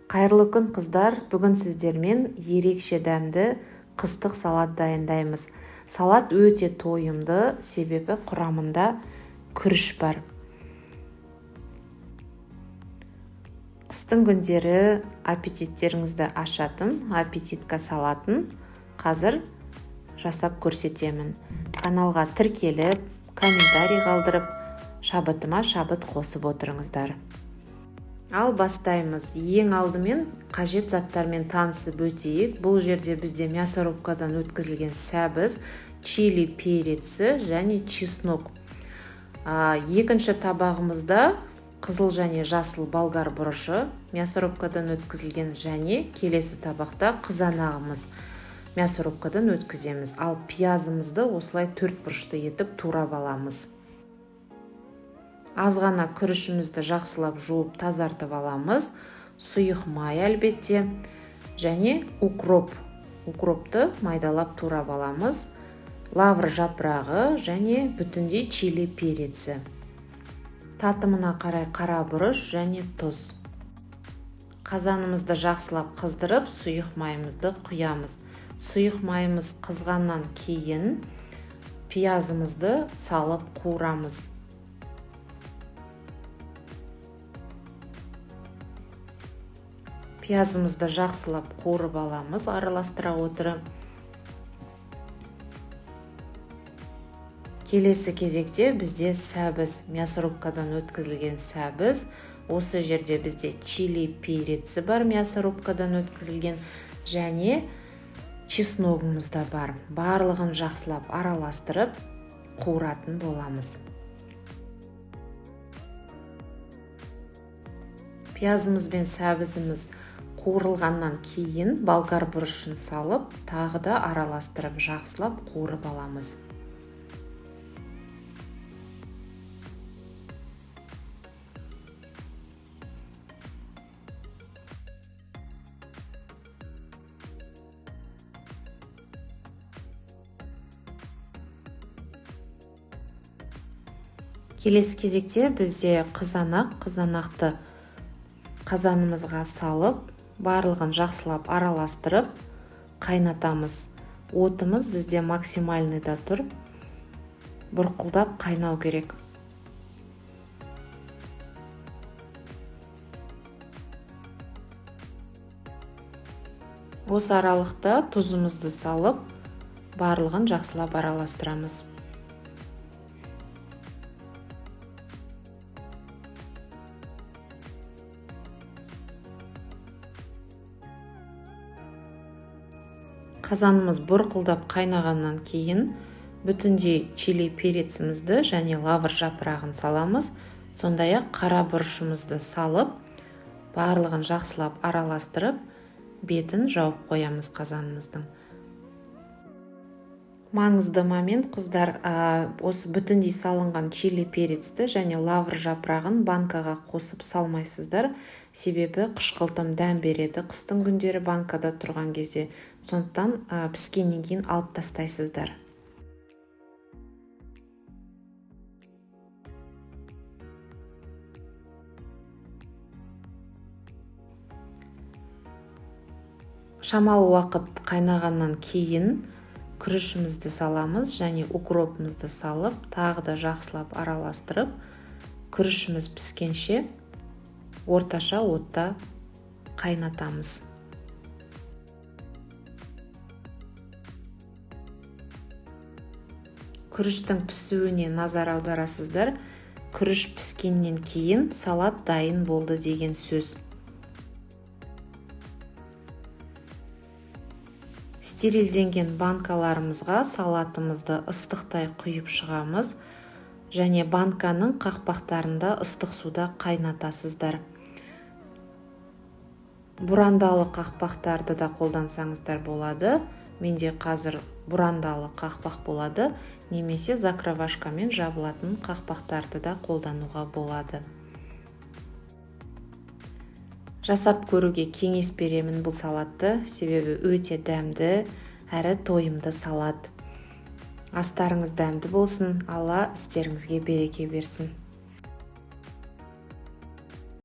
Қайырлы күн қыздар, бүгін сіздермен ерекше дәмді қыстық салат дайындаймыз. Салат өте тойымды, себебі құрамында күріш бар. Қыстың күндері аппетиттеріңізді ашатын, аппетитка салатын қазір жасап көрсетемін. Каналға тіркеліп, комментарий қалдырып, шабытыма шабыт қосып отырыңыздар. Ал бастаймыз. Ең алдымен қажет заттармен танысып өтейік. Бұл жерде бізде мясорубкадан өткізілген сәбіз, чили переці және чеснок. Екінші табағымызда қызыл және жасыл болгар бұрышы, мясорубкадан өткізілген, және келесі табақта қызанағымыз мясорубкадан өткіземіз. Ал пиязымызды осылай 4 бұрышты етіп турап аламыз. Аз ғана күрішімізді жақсылап жуып тазартып аламыз. Сұйық май әлбетте, және укропты майдалап турап аламыз. Лавр жапырағы және бүтіндей чили переці. Татымына қарай қара бұрыш және тұз. Қазанымызды жақсылап қыздырып, сұйық майымызды құямыз. Сұйық майымыз қызғаннан кейін пиязымызды салып қуырамыз. Пиязымызды жақсылап қуырып аламыз, араластыра отырып. Келесі кезекте бізде сәбіз, мясорубкадан өткізілген сәбіз. Осы жерде бізде чили переці бар, мясорубкадан өткізілген, және чесногымыз да бар. Барлығын жақсылап араластырып қуыратын боламыз. Пиязымыз бен сәбізіміз қуырылғаннан кейін болгар бұрышын салып, тағы да араластырып жақсылап қуырып аламыз. Келесі кезекте бізде қызанақты қазанымызға салып, барлығын жақсылап араластырып қайнатамыз. Отымыз бізде максимальныйда тұр, бұрқылдап қайнау керек. Осы аралықта тұзымызды салып, барлығын жақсылап араластырамыз. Қазанымыз бұрқылдап қайнағаннан кейін бүтіндей чили перецімізді және лавр жапырағын саламыз. Сондай-ақ қара бұрышымызды салып, барлығын жақсылап араластырып, бетін жауып қоямыз қазанымыздың. Маңызды момент, қыздар, осы бүтіндей салынған чили перецті және лавр жапырағын банкаға қосып салмайсыздар, себебі қышқылтым дәм береді қыстың күндері банкада тұрған кезде. Сондықтан піскеннен кейін алып тастайсыздар. Шамалы уақыт қайнағаннан кейін күрішімізді саламыз және укропымызды салып, тағы да жақсылап араластырып, күрішіміз піскенше орташа отта қайнатамыз. Күріштің пісуіне назар аударасыздар. Күріш піскеннен кейін салат дайын болды деген сөз. Стерилденген банкаларымызға салатымызды ыстықтай құйып шығамыз, және банканың қақпақтарында ыстық суда қайнатасыздар. Бұрандалы қақпақтарды да қолдансаңыздар болады. Менде қазір бұрандалы қақпақ болады, немесе закровашкамен жабылатын қақпақтарды да қолдануға болады. Жасап көруге кеңес беремін бұл салатты, себебі өте дәмді, әрі тойымды салат. Астарыңыз дәмді болсын, Алла істеріңізге береке берсін.